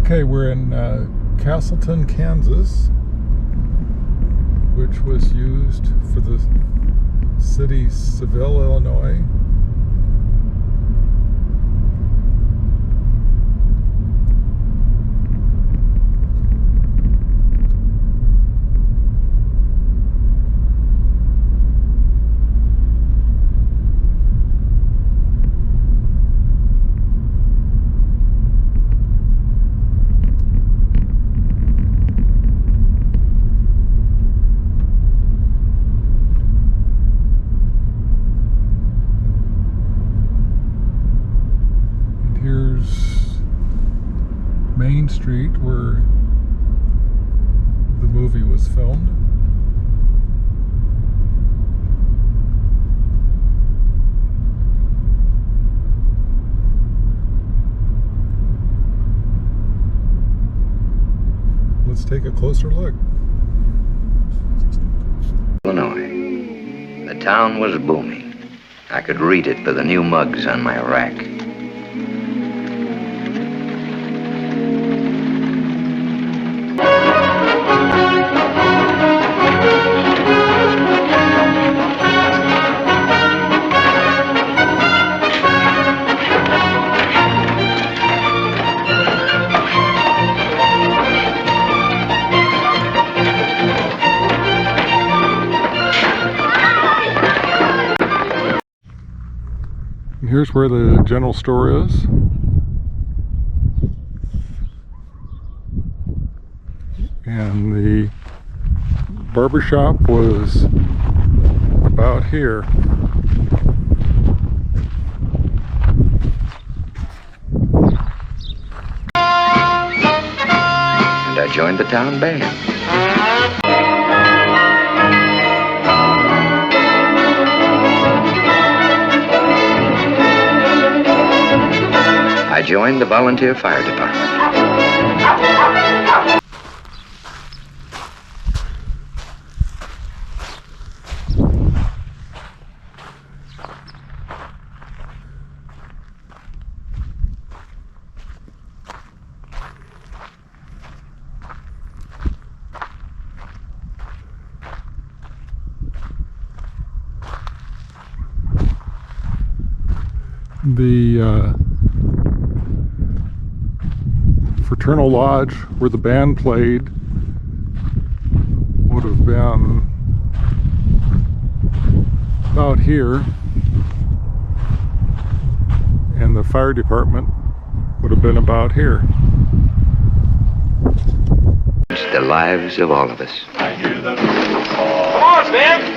Okay, we're in Castleton, Kansas, which was used for the city Seville, Illinois. Here's Main Street where the movie was filmed. Let's take a closer look. Illinois. The town was booming. I could read it by the new mugs on my rack. And here's where the general store is. And the barber shop was about here. And I joined the town band. I joined the volunteer fire department. The Fraternal Lodge where the band played would have been about here, and the fire department would have been about here. It's the lives of all of us. Come on, man!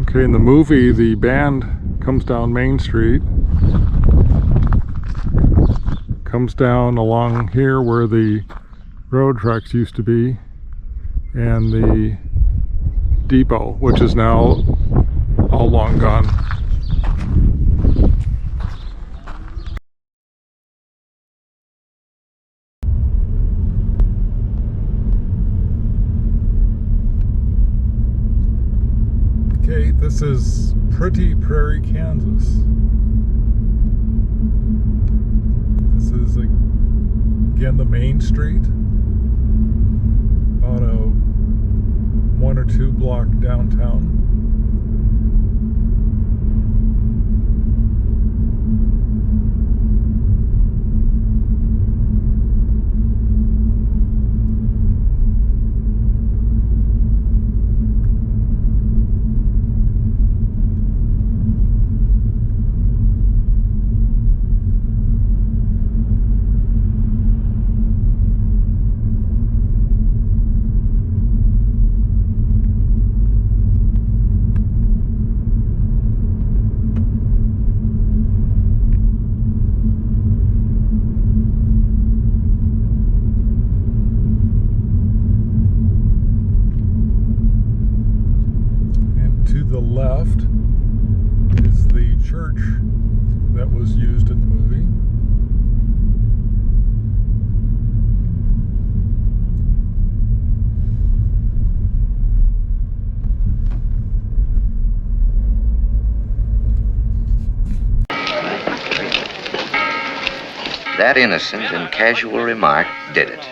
Okay, in the movie, the band comes down Main Street, comes down along here where the road tracks used to be, and the depot, which is now all long gone. Okay, this is Pretty Prairie, Kansas. This is again the main street, about a 1 or 2 block downtown. church that was used in the movie. That innocent and casual remark did it.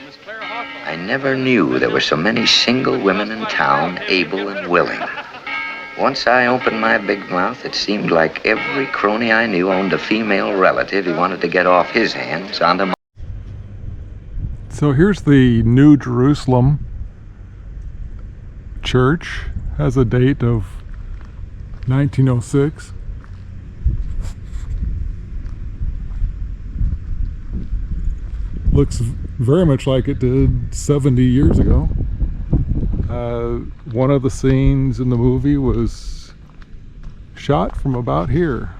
I never knew there were so many single women in town, able and willing. Once I opened my big mouth, it seemed like every crony I knew owned a female relative he wanted to get off his hands onto my... So here's the New Jerusalem church. Has a date of 1906. Looks very much like it did 70 years ago. One of the scenes in the movie was shot from about here.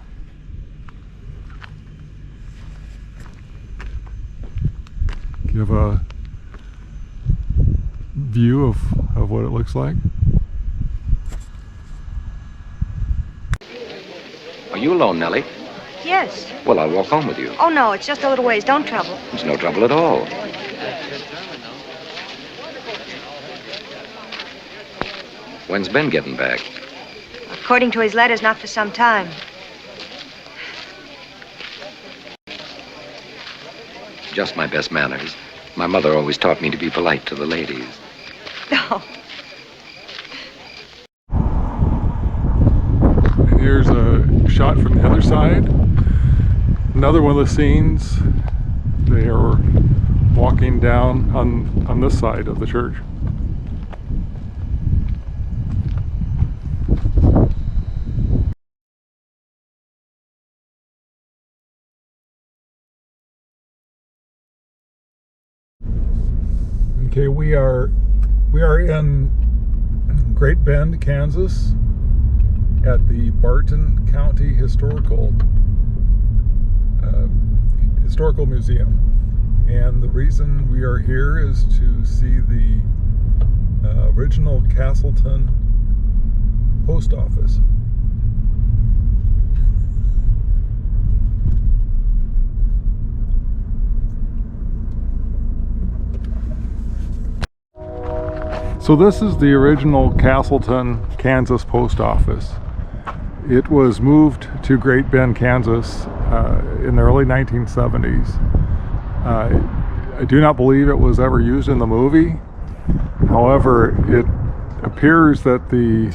Give a view of what it looks like. Are you alone, Nellie? Yes. Well, I'll walk home with you. Oh, no, it's just a little ways. Don't trouble. It's no trouble at all. When's Ben getting back? According to his letters, not for some time. Just my best manners. My mother always taught me to be polite to the ladies. No. And here's a shot from the other side. Another one of the scenes, they are walking down on this side of the church. Okay, we are in Great Bend, Kansas, at the Barton County Historical Museum, and the reason we are here is to see the original Castleton post office. So this is the original Castleton, Kansas post office. It was moved to Great Bend, Kansas in the early 1970s. I do not believe it was ever used in the movie. However, it appears that the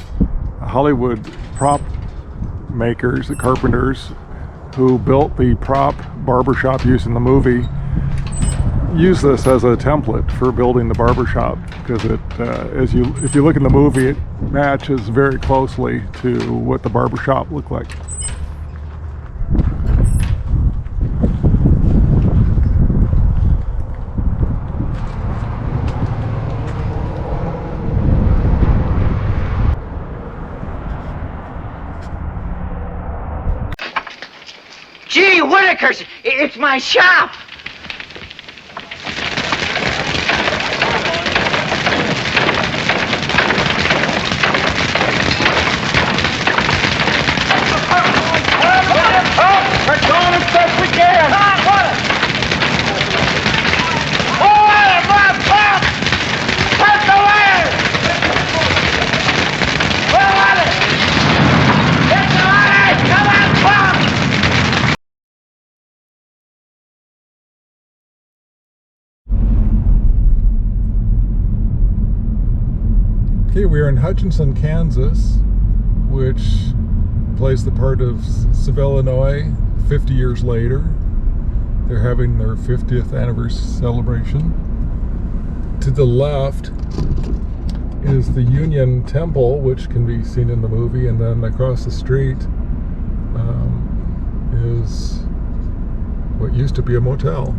Hollywood prop makers, the carpenters who built the prop barbershop used in the movie, use this as a template for building the barbershop, because it, if you look in the movie, it matches very closely to what the barbershop looked like. Gee Whittakers, it's my shop! We're going as best we can! Cut the wire! Where are they? Get the wire! Come on, Bob! Okay, we are in Hutchinson, Kansas, which plays the part of Seville, Illinois 50 years later. They're having their 50th anniversary celebration. To the left is the Union Temple, which can be seen in the movie, and then across the street is what used to be a motel.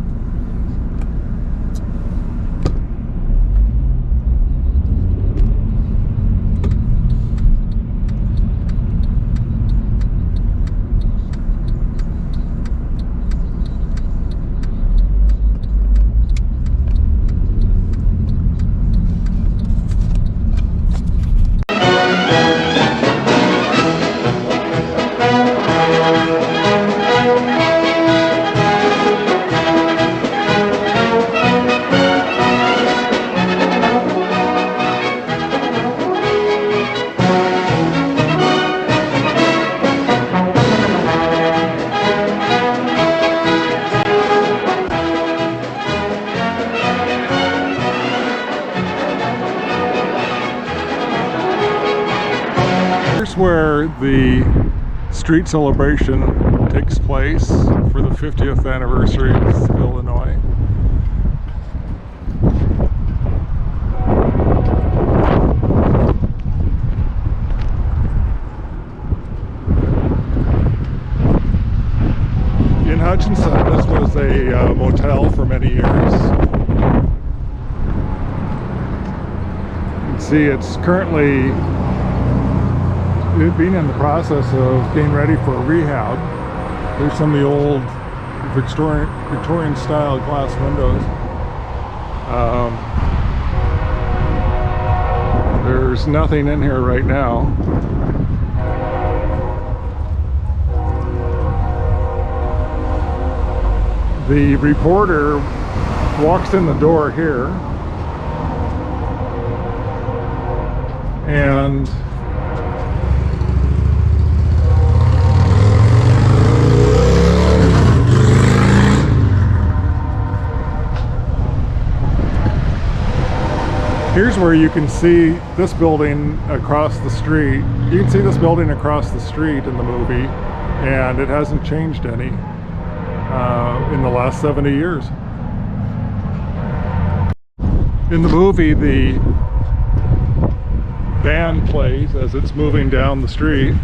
Here's where the street celebration takes place for the 50th anniversary of Illinois. In Hutchinson, this was a motel for many years. You can see it's currently being in the process of getting ready for a rehab. There's some of the old Victorian style glass windows. There's nothing in here right now. The reporter walks in the door here, and here's where you can see this building across the street. You can see this building across the street in the movie, and it hasn't changed any in the last 70 years. In the movie, the band plays as it's moving down the street,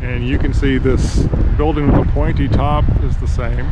and you can see this building with a pointy top is the same.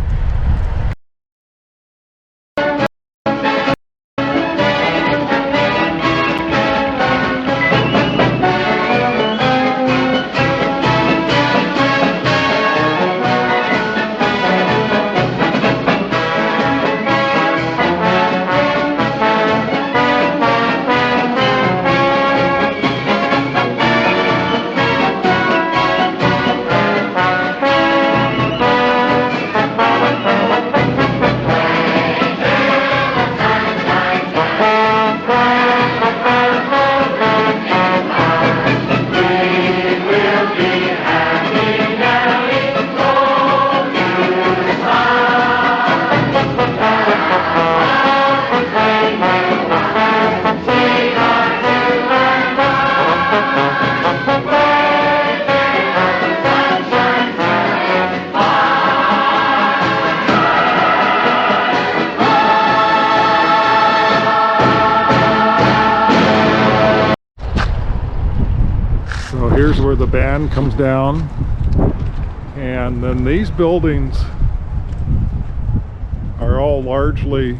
So here's where the band comes down, and then these buildings are all largely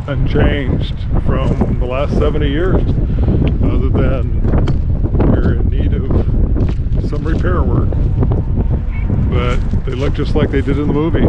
unchanged from the last 70 years, other than they're in need of some repair work, but they look just like they did in the movie.